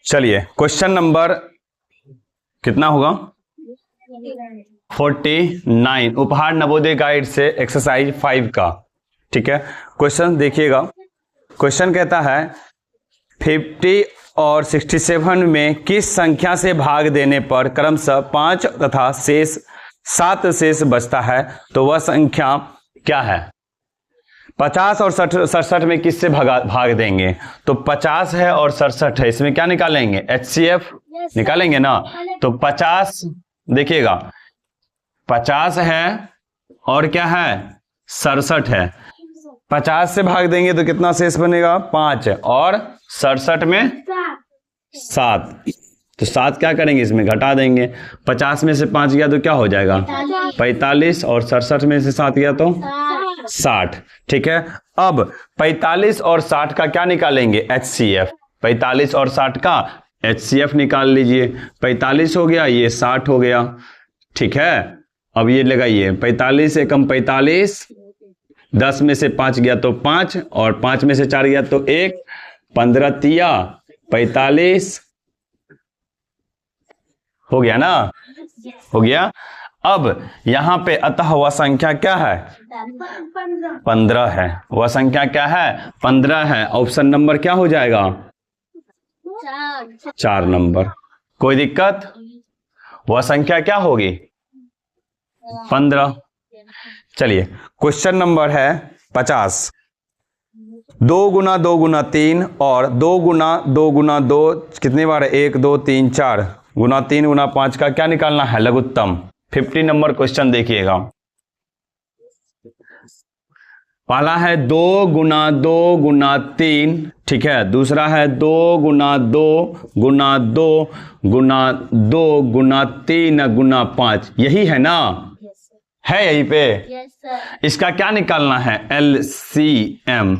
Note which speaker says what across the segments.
Speaker 1: चलिए question number कितना होगा 49 उपहार नवोदय गाइड से एक्सरसाइज 5 का। ठीक है, क्वेश्चन देखिएगा। क्वेश्चन कहता है 50 और 67 में किस संख्या से भाग देने पर क्रमशः 5 तथा शेष 7 शेष बचता है, तो वह संख्या क्या है। 50 और 67 में किससे भाग देंगे, तो 50 है और 67 है, इसमें क्या निकालेंगे, HCF निकालेंगे ना। तो 50 देखिएगा 50 है और क्या है 67 है, 50 से भाग देंगे तो कितना शेष बनेगा 5 और 67 में 7, तो 7 क्या करेंगे इसमें घटा देंगे। 50 में से 5 गया तो क्या हो जाएगा 45 और 67 में से 7 गया तो 60। ठीक है, अब 45 और 60 का क्या निकालेंगे HCF, 45 और 60 का HCF निकाल लीजिए। 45 हो गया, ये 60 हो गया। ठीक है, अब ये लगाइए 45 से कम 45, 10 में से 5 गया तो 5 और 5 में से 4 गया तो 1, 15 तिया 45 हो गया ना, हो गया। अब यहां पे अतः वह संख्या क्या है 15 है, वह संख्या क्या है 15 है। ऑप्शन नंबर क्या हो जाएगा 4 नंबर। कोई दिक्कत, वह संख्या क्या होगी 15। चलिए क्वेश्चन नंबर है 50। 2 गुना 2 गुना 3 और 2 गुना 2 गुना 2 कितनी बार है 1 2 3 4 गुना 3 गुना 5 का क्या निकालना है लघुत्तम। 50 नंबर क्वेश्चन देखिएगा। पहला है 2 गुना 2 गुना 3, ठीक है, दूसरा है 2 गुना 2 गुना 2 गुना 2 गुना 3 गुना 5, यही है ना, है यहीं पे। इसका क्या निकालना है LCM।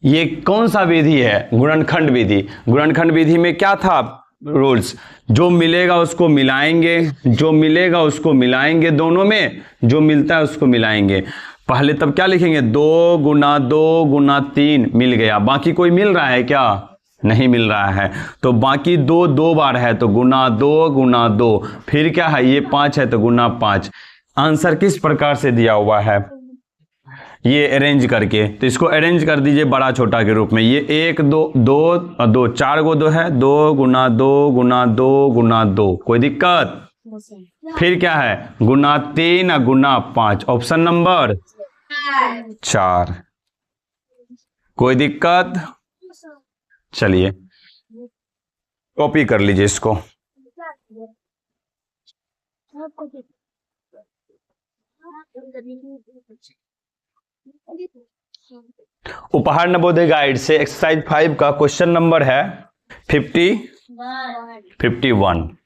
Speaker 1: ये कौन सा विधि है, गुणनखंड विधि। गुणनखंड विधि में क्या था रूल्स, जो मिलेगा उसको मिलाएंगे, जो मिलेगा उसको मिलाएंगे, दोनों में जो मिलता है उसको मिलाएंगे। पहले तब क्या लिखेंगे 2 गुना 2 गुना 3 मिल गया, बाकी कोई मिल रहा है क्या, नहीं मिल रहा है, तो बाकी 2 2 बार है तो गुना 2 गुना 2, फिर क्या है ये 5 है तो गुना 5। आंसर किस प्रकार से दिया हुआ है, ये अरेंज करके, तो इसको अरेंज कर दीजिए बड़ा छोटा के रूप में। ये 1 2 2 और 2 4 गो 2 है, 2 गुना 2 गुना 2 गुना 2, कोई दिक्कत। फिर क्या है गुना 3 गुना 5, ऑप्शन नंबर 4, कोई दिक्कत। चलिए कॉपी कर लीजिए इसको। उपहार नवोदय गाइड से एक्सरसाइज 5 का क्वेश्चन नंबर है 51।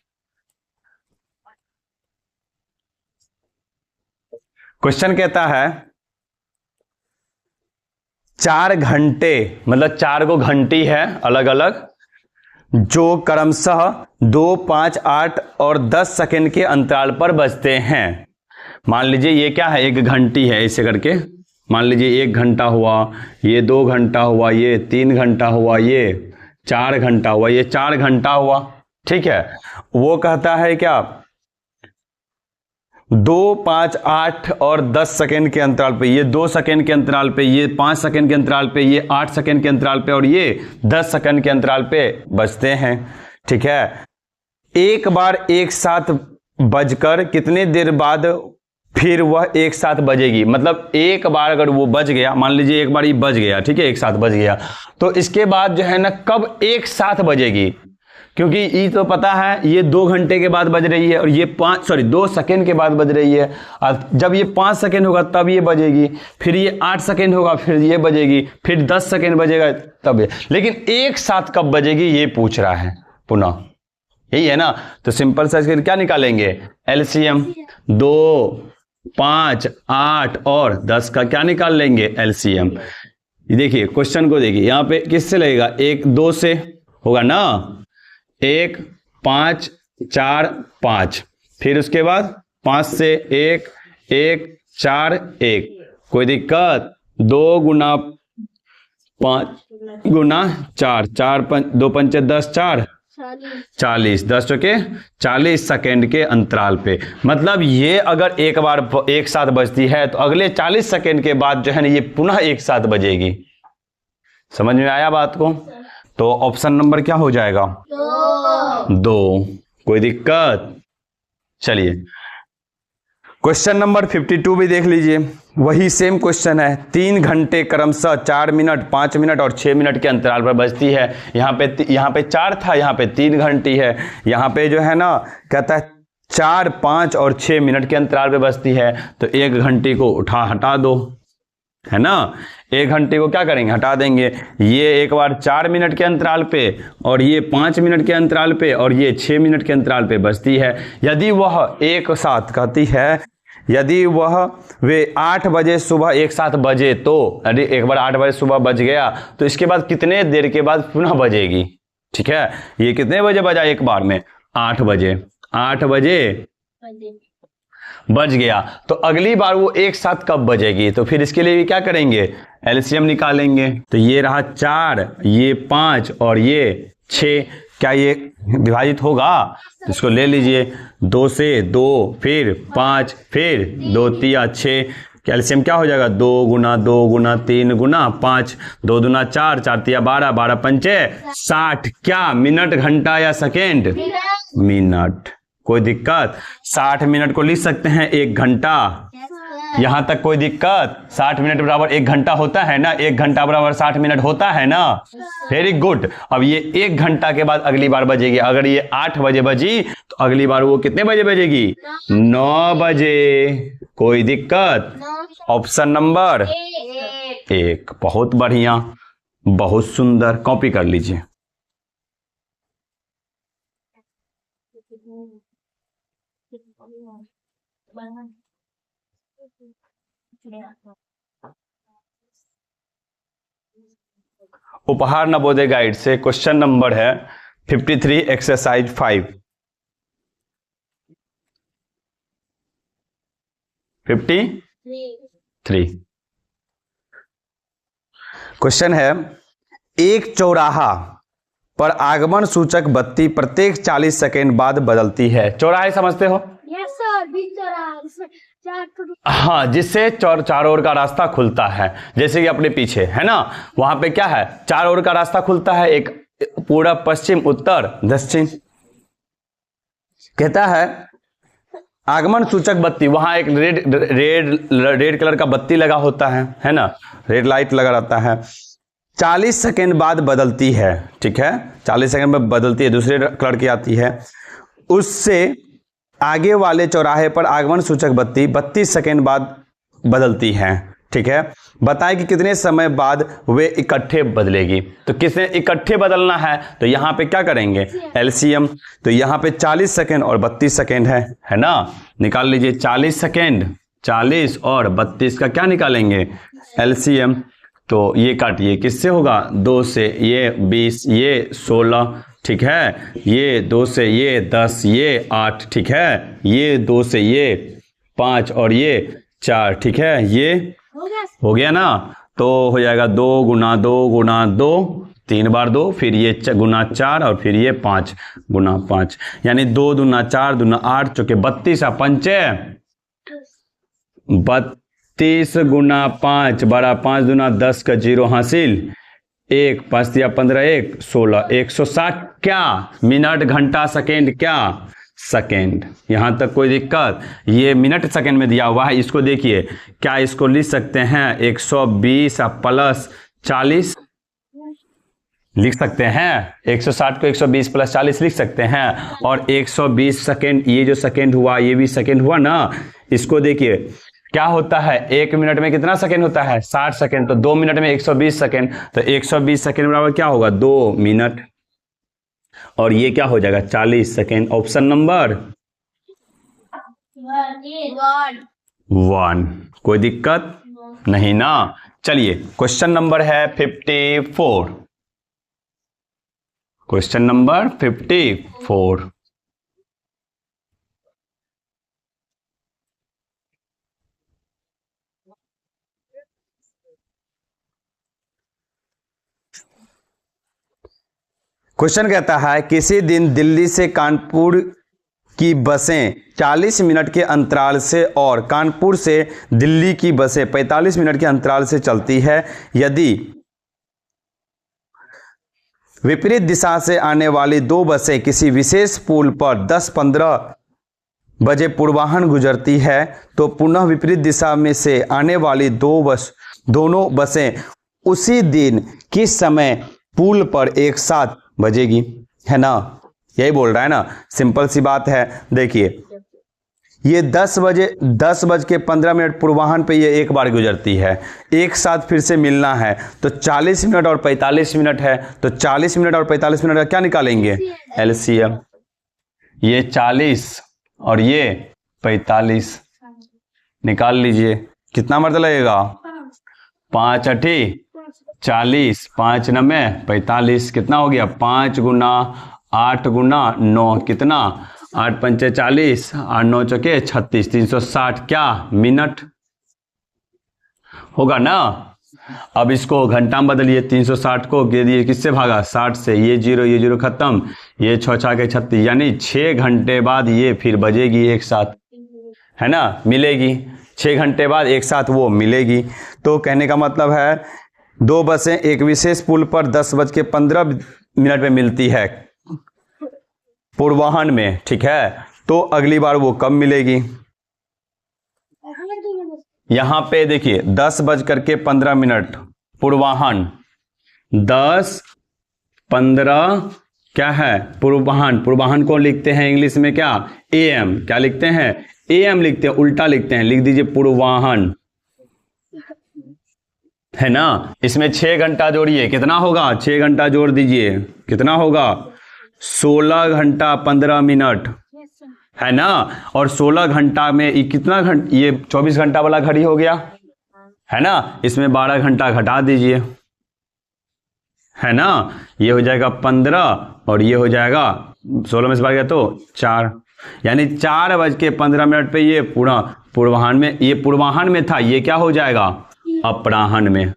Speaker 1: क्वेश्चन कहता है 4 घंटे, मतलब 4 गो घंटी है अलग अलग, जो क्रमशः 2 5 8 और 10 सेकंड के अंतराल पर बजते हैं। मान लीजिए ये क्या है, एक घंटी है, ऐसे करके मान लीजिए 1 घंटा हुआ, ये 2 घंटा हुआ, ये 3 घंटा हुआ, ये 4 घंटा हुआ, ये 4 घंटा हुआ। ठीक है, वो कहता है क्या 2 5 8 और 10 सेकेंड के अंतराल पे, ये 2 सेकेंड के अंतराल पे, ये 5 सेकेंड के अंतराल पे, ये 8 सेकेंड के अंतराल पे और ये 10 सेकेंड के अंतराल पे बजते हैं। ठीक है, एक बार एक साथ बजकर कितने देर बाद फिर वह एक साथ बजेगी। मतलब एक बार अगर वो बज गया, मान लीजिए एक बार ये बज गया, ठीक है, एक साथ बज गया, तो इसके बाद जो है ना कब एक साथ बजेगी, क्योंकि ये तो पता है ये 2 घंटे के बाद बज रही है और ये 2 सेकेंड के बाद बज रही है। और जब ये 5 सेकेंड होगा तब ये बजेगी, फिर ये 8 सेकेंड होगा फिर ये बजेगी, फिर 10 सेकेंड बजेगा तब ये, लेकिन एक साथ कब बजेगी ये पूछ रहा है पुनः, यही है ना। तो सिंपल सा क्या निकालेंगे LCM, 2 5 8 और 10 का क्या निकाल लेंगे LCM। देखिए क्वेश्चन को देखिए, यहां पे किससे लगेगा 1 2 से होगा ना, 1 5 4 5, फिर उसके बाद 5 से 1 1 4 1, कोई दिक्कत। 2 गुना 5 गुना 4, 4 2 5 10 4 40, 10 चौके 40 सेकेंड के अंतराल पे। मतलब ये अगर एक बार एक साथ बजती है तो अगले 40 सेकेंड के बाद जो है ना ये पुनः एक साथ बजेगी। समझ में आया बात को? तो ऑप्शन नंबर क्या हो जाएगा? 2। कोई दिक्कत? चलिए क्वेश्चन नंबर 52 भी देख लीजिए। वही सेम क्वेश्चन है। 3 घंटे क्रमशः 4 मिनट, 5 मिनट और 6 मिनट के अंतराल पर बजती है। यहाँ पे 4 था, यहाँ पे 3 घंटी है। यहाँ पे जो है ना कहता है 4, 5 और 6 मिनट के अंतराल पे बजती है। तो 1 घंटी को हटा दो, है ना। 1 घंटे को क्या करेंगे? हटा देंगे। ये एक बार 4 मिनट के अंतराल पे और ये 5 मिनट के अंतराल पे और ये 6 मिनट के अंतराल पे बजती है। यदि वह एक साथ कहती है, यदि वह वे 8 बजे सुबह एक साथ बजे तो, यदि एक बार 8 बजे सुबह बज गया तो इसके बाद कितने देर के बाद पुनः बजेगी? ठीक है, ये कितने बजे बजा? एक बार में 8 बजे। 8 बजे बज गया तो अगली बार वो एक साथ कब बजेगी? तो फिर इसके लिए क्या करेंगे? एलसीएम निकालेंगे। तो ये रहा 4, ये 5 और ये 6। क्या ये विभाजित होगा? तो इसको ले लीजिए। 2 से 2, फिर 5, फिर 2 तिया 6। कैल्शियम क्या हो जाएगा? 2 गुना 2 गुना 3 गुना 5, 2 दूना 4, 4 तिया 12, 12 पंचे 60। क्या मिनट, घंटा या सेकेंड? मिनट। कोई दिक्कत? 60 मिनट को लिख सकते हैं 1 घंटा। यहां तक कोई दिक्कत? 60 मिनट बराबर 1 घंटा होता है ना, 1 घंटा बराबर 60 मिनट होता है ना। Very good. अब ये 1 घंटा के बाद अगली बार बजेगी। अगर ये 8 बजे बजी तो अगली बार वो कितने बजे बजेगी? 9 बजे। कोई दिक्कत? Option number 1। बहुत बढ़िया, बहुत सुंदर। कॉपी कर लीजिए। उपहार नवोदय गाइड से क्वेश्चन नंबर है 53, एक्सरसाइज 5। 53 क्वेश्चन है, एक चौराहा पर आगमन सूचक बत्ती प्रत्येक 40 सेकेंड बाद बदलती है। चौराहे समझते हो?
Speaker 2: यस सर, बीच चौराहा जिसमें
Speaker 1: हाँ, जिससे चारों ओर का रास्ता खुलता है। जैसे कि अपने पीछे है ना, वहां पे क्या है? चारों ओर का रास्ता खुलता है, एक पूरब, पश्चिम, उत्तर, दक्षिण। कहता है आगमन सूचक बत्ती, वहां एक रेड कलर का बत्ती लगा होता है ना, रेड लाइट लगा रहता है। 40 सेकेंड बाद बदलती है। ठीक है, 40 सेकेंड में बदलती है, दूसरे कलर की आती है। उससे आगे वाले चौराहे पर आगमन सूचक बत्ती 32 सेकेंड बाद बदलती है। ठीक है, बताएं कि कितने समय बाद वे इकट्ठे बदलेगी। तो किसने इकट्ठे बदलना है? तो यहां पे क्या करेंगे? एलसीएम। तो यहां पे 40 सेकेंड और 32 सेकेंड है ना। निकाल लीजिए 40 सेकेंड, 40 और 32 का क्या निकालेंगे? एलसीएम। तो ये काटिए, किससे होगा? 2 से ये 20, ये 16। ठीक है, ये 2 से ये 10, ये 8। ठीक है, ये 2 से ये 5 और ये 4। ठीक है, ये हो गया ना। तो हो जाएगा 2 गुना 2 गुना 2, 3 बार 2, फिर ये गुना 4 और फिर ये 5 गुना 5, यानी 2 दूना 4 दूना 8 चौके 32 पंचे 32 गुना 5 बड़ा 5 दूना 10 का 0 हासिल, 1 5 दिया 15, 1 16, 160 क्या मिनट, घंटा, सेकेंड, क्या सेकेंड। यहां तक कोई दिक्कत? ये मिनट सेकेंड में दिया हुआ है, इसको देखिए, क्या इसको लिख सकते हैं 120 प्लस 40 लिख सकते हैं? 160 को 120 प्लस 40 लिख सकते हैं। और 120 सेकेंड, ये जो सेकेंड हुआ ये भी सेकेंड हुआ ना। इसको देखिए क्या होता है, 1 मिनट में कितना सेकेंड होता है? 60 सेकेंड। तो 2 मिनट में 120 सेकेंड, तो 120 सेकेंड बराबर क्या होगा? 2 मिनट। और ये क्या हो जाएगा? 40 सेकेंड। Option number 1। कोई दिक्कत नहीं ना। चलिए क्वेश्चन नंबर है 54। Question number 54। क्वेश्चन कहता है किसी दिन दिल्ली से कानपुर की बसें 40 मिनट के अंतराल से और कानपुर से दिल्ली की बसें 45 मिनट के अंतराल से चलती है। यदि विपरीत दिशा से आने वाली दो बसें किसी विशेष पुल पर 10-15 बजे पूर्वाह्न गुजरती है तो पुनः विपरीत दिशा में से आने वाली दोनों बसें उसी दिन किस समय पुल पर एक साथ बजेगी, है ना। यही बोल रहा है ना, सिंपल सी बात है। देखिए ये 10:15 पूर्वाह्न पे ये एक बार गुजरती है, एक साथ फिर से मिलना है तो 40 मिनट और 45 मिनट है, तो 40 मिनट और 45 मिनट का क्या निकालेंगे, एलसीएम। ये 40 और ये 45 निकाल लीजिए, कितना मर्द लगेगा, 5 8 40, 5 9 45, कितना हो गया, 5 गुना 8 गुना 9, कितना, 8 पंचे 40, 8 9 चौके 36, 360 क्या मिनट होगा ना। अब इसको घंटा में बदलिए, 360 को ये किससे भागा, 60 से, ये जीरो खत्म, ये 6 6 के 36, यानी 6 घंटे बाद ये फिर बजेगी एक साथ, है ना, मिलेगी। 6 घंटे बाद एक साथ वो मिलेगी। तो कहने का मतलब है दो बसें एक विशेष पुल पर 10:15 पे मिलती है पूर्वाह्न में, ठीक है। तो अगली बार वो कब मिलेगी, यहां पे देखिए 10:15 पूर्वाह्न, 10:15 क्या है, पूर्वाह्न को लिखते हैं इंग्लिश में क्या, एएम, क्या लिखते हैं, एएम लिखते हैं, उल्टा लिखते हैं, लिख दीजिए पूर्वाह्न, है ना। इसमें 6 घंटा जोड़िए, कितना होगा, 6 घंटा जोड़ दीजिए, कितना होगा, 16 घंटा 15 मिनट, है ना। और 16 घंटा में कितना घंटा, ये 24 घंटा वाला घड़ी हो गया, है ना। इसमें 12 घंटा घटा दीजिए, है ना। ये हो जाएगा 15 और ये हो जाएगा 16 में से 12 गया तो 4, यानी 4:15 पे ये पूरा पूर्वाह्न में, ये पूर्वाह्न में था, ये क्या हो जाएगा, अपराह्न में।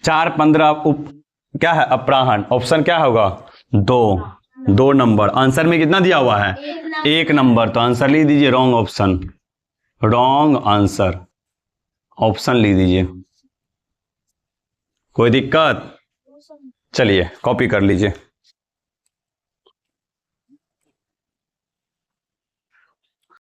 Speaker 1: 4:15 क्या है, अपराह्न। ऑप्शन क्या होगा, 2 नंबर। आंसर में कितना दिया हुआ है, 1 नंबर, तो आंसर लिख दीजिए wrong option, wrong answer, option लिख दीजिए। कोई दिक्कत, चलिए कॉपी कर लीजिए।